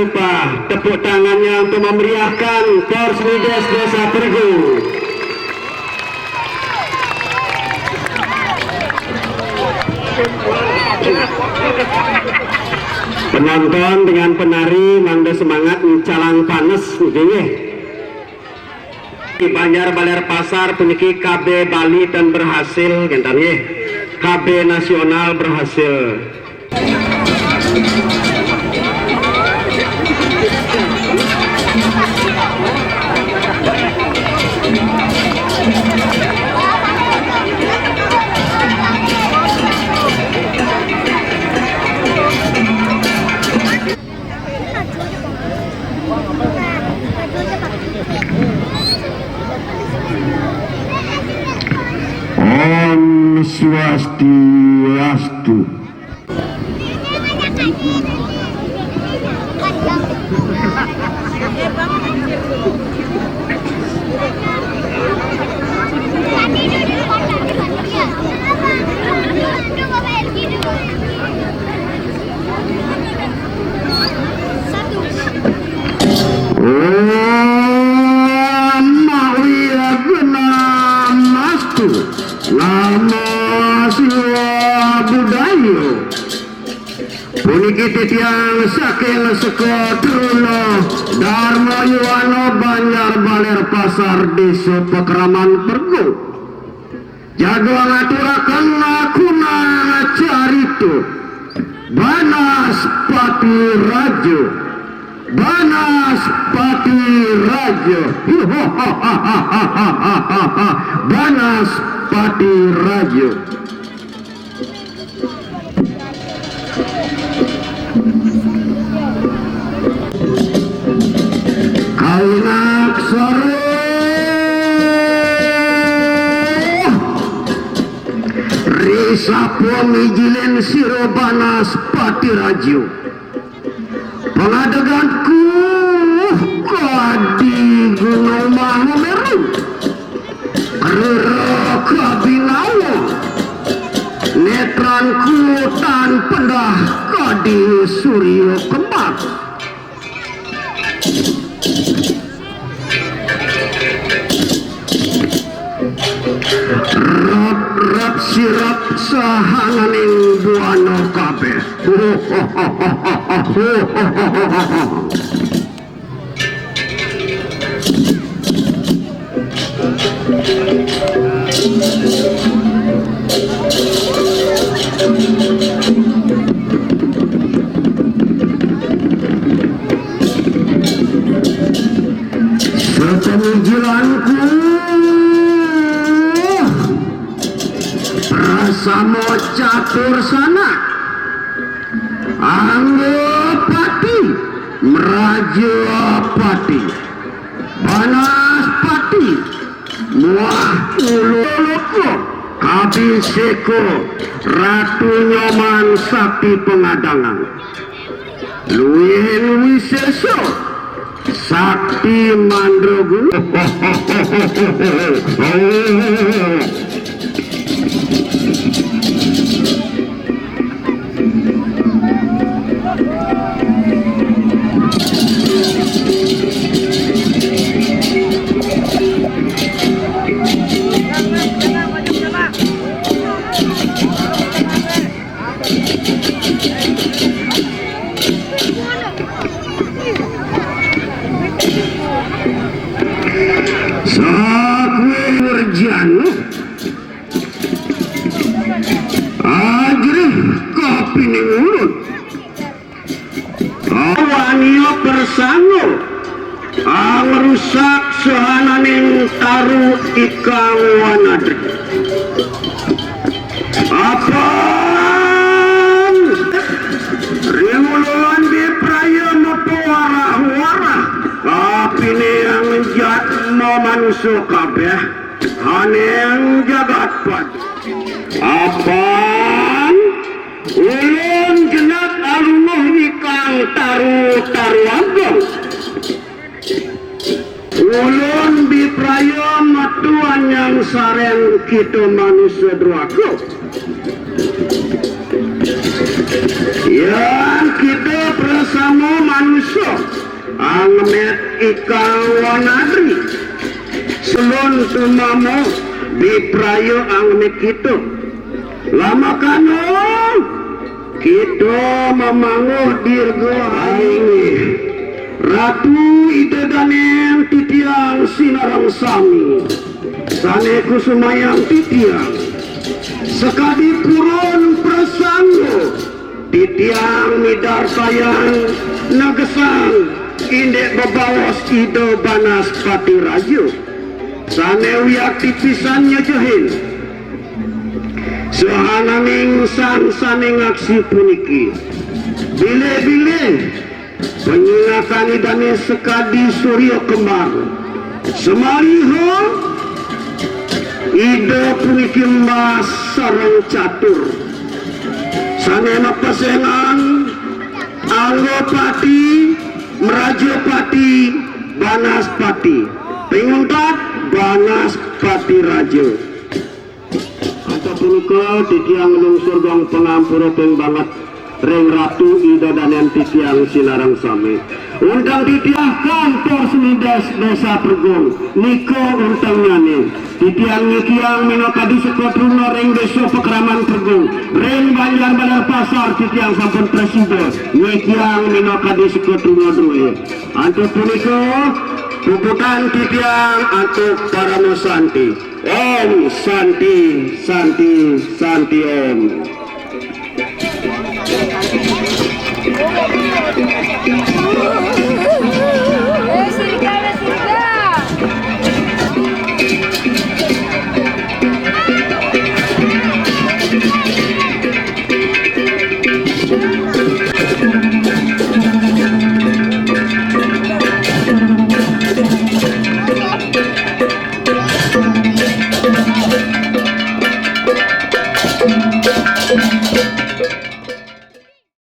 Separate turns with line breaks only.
lupa tepuk tangannya untuk memeriahkan Korslides Desa Pergu. Penonton dengan penari mangga semangat mencalang panas nggih. Di Banjar Baler Pasar puniki KB Bali dan berhasil gentan nggih. KB nasional berhasil. Om Swastiastu. Puniki titiang saking Sekodrono Dharma Yuwana Banjar Baler Pasar Desa Pekraman Pergu. Jago ngaturaken lakuna carito Banaspati Rajo, Banaspati Rajo, Banaspati Rajo. Kaunak sore Risapo mijilen siro Banaspati Rajo. Pengadeganku kadi Gunung Mahameru Rera Kabinawa netranku tan pendah kadi Suryo Kembar. Rap sirap sahanganing buana kabeh. Sepenjilanku Prasamo catur sana Anggapati Merajapati Banaspati Muah Ululoko Kabiseko Ratu Nyoman Sakti Pengadangan Luwih Wiseso Sakti Mandrogu. Ajrih kopi ning mulut awanio persano angrusak sehananing taru ikang wanadri apaan rimulun di praya moto warah-warah tapi ini yang jatno manusia kabeh aneh jagat pad apaan ulun genap alunuh ikang taru agong ulun bipraya matuan yang sareng kita manusia druaku yang kita bersama manusia Ika Wanadri Selon tumamo di prayo ang mikito lama kano kita memanguh dirgo ini Ratu Idedanen titiang sinarang sami Sane kusumayang titiang Sekadi purun prasanggo titiang midar sayang nagesang indek bebawas ido banas pati rajo Sane wiak tipisannya jahin Sohanaming saning aksi puniki Bile-bile Penyingatan idane sekadi suryo kembar Semaliho Ida puniki mas sarang catur Sane mapasengan Anggopati Merajopati Banaspati Penguntat Banaspati Rajo punika titiang lungsur gong pengampura peng banget ring Ratu Idedanen titiang sinarang sami undang titiah kantor semidas desa Pergong niko untang nyane titiang ngikiang minokadi sekotruno ring desa Pekraman Pergong ring Banjar Balar Pasar titiang sampun presiden ngikiang minokadi sekotruno dulu antuk punika puputan titiang antuk para Santi Om Santi Santi Santi Om